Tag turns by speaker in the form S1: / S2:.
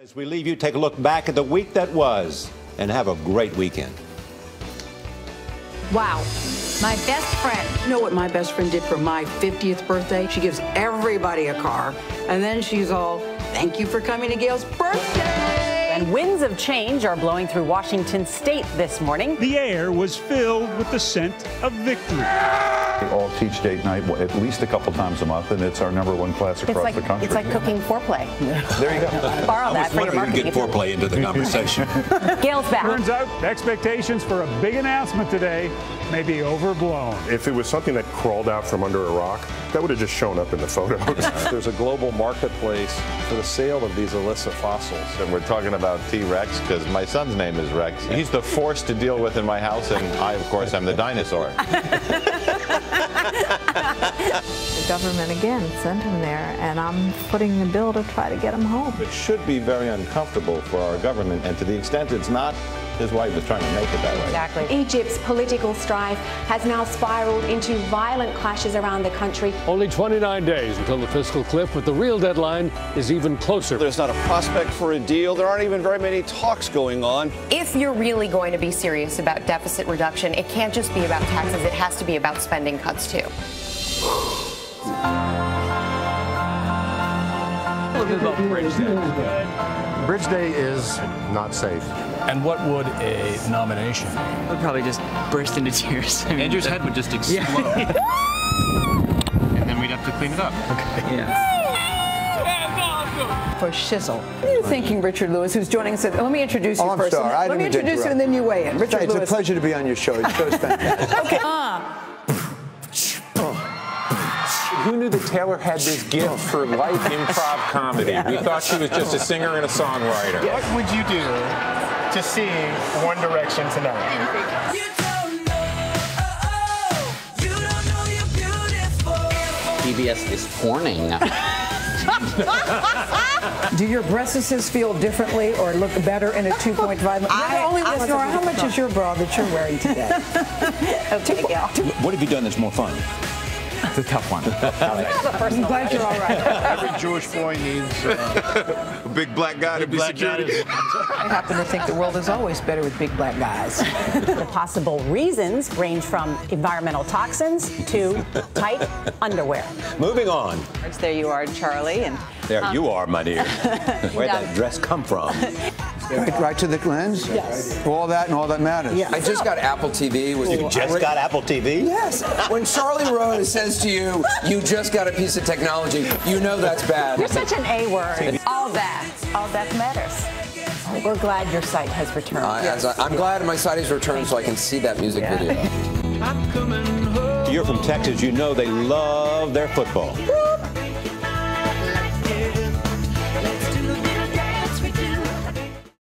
S1: As we leave you, take a look back at the week that was and have a great weekend.
S2: Wow. My best friend.
S3: You know what my best friend did for my 50th birthday? She gives everybody a car, and then she's all, thank you for coming to Gail's birthday.
S4: And winds of change are blowing through Washington state this morning.
S5: The air was filled with the scent of victory.
S6: We all teach date night at least a couple times a month, and it's our #1 class across the country.
S4: It's like cooking foreplay.
S6: There you go.
S4: Borrow that for your marketing.
S1: Get foreplay into the conversation.
S4: Gail's back.
S5: Turns out expectations for a big announcement today may be overblown.
S7: If it was something that crawled out from under a rock, that would have just shown up in the photos.
S8: There's a global marketplace for the sale of these illicit fossils.
S9: And we're talking about T-Rex because my son's name is Rex. He's the force to deal with in my house, and I, of course, am the dinosaur.
S10: The government again sent him there, and I'm footing the bill to try to get him home.
S9: It should be very uncomfortable for our government, and to the extent it's not, his wife is trying to make it that way.
S4: Exactly.
S2: Egypt's political strife has now spiraled into violent clashes around the country.
S11: Only 29 days until the fiscal cliff, but the real deadline is even closer.
S8: There's not a prospect for a deal. There aren't even very many talks going on.
S12: If you're really going to be serious about deficit reduction, it can't just be about taxes. It has to be about spending cuts, too.
S7: Bridge Day is not safe.
S11: And what would a nomination?
S13: I'd probably just burst into tears.
S11: Andrew's head would just explode.
S13: Yeah.
S11: And then we'd have to clean it up. Okay.
S13: Yeah.
S3: For shizzle. What are you thinking, Richard Lewis, who's joining us? Let me introduce you first. Let me introduce you and then you weigh in. Richard Lewis.
S14: It's a pleasure to be on your show. Your show's fantastic.
S3: Okay.
S15: Who knew that Taylor had this gift for light improv comedy? We thought she was just a singer and a songwriter.
S16: What would you do to see One Direction tonight?
S13: PBS is porning.
S3: Do your breasts feel differently or look better in a 2.5? Nora, how much is your bra that you're wearing today?
S4: Okay, Gail.
S1: What have you done that's more fun?
S13: It's a tough one.
S3: I'm glad you're all right.
S16: Every Jewish boy needs
S9: A big black guy to be security.
S3: I happen to think the world is always better with big black guys.
S4: The possible reasons range from environmental toxins to tight underwear.
S1: Moving on.
S12: There you are, Charlie. And
S1: There you are, my dear. Where'd that dress come from?
S14: Right to the lens?
S3: Yes.
S14: All that and all that matters.
S3: Yeah.
S14: I just got Apple TV.
S1: You just got Apple TV?
S14: Yes. When Charlie Rose says to you, you just got a piece of technology, you know that's bad.
S4: You're such an A word. All that matters. We're glad your site has returned.
S14: I'm glad my site has returned so I can see that music video.
S1: You're from Texas. You know they love their football.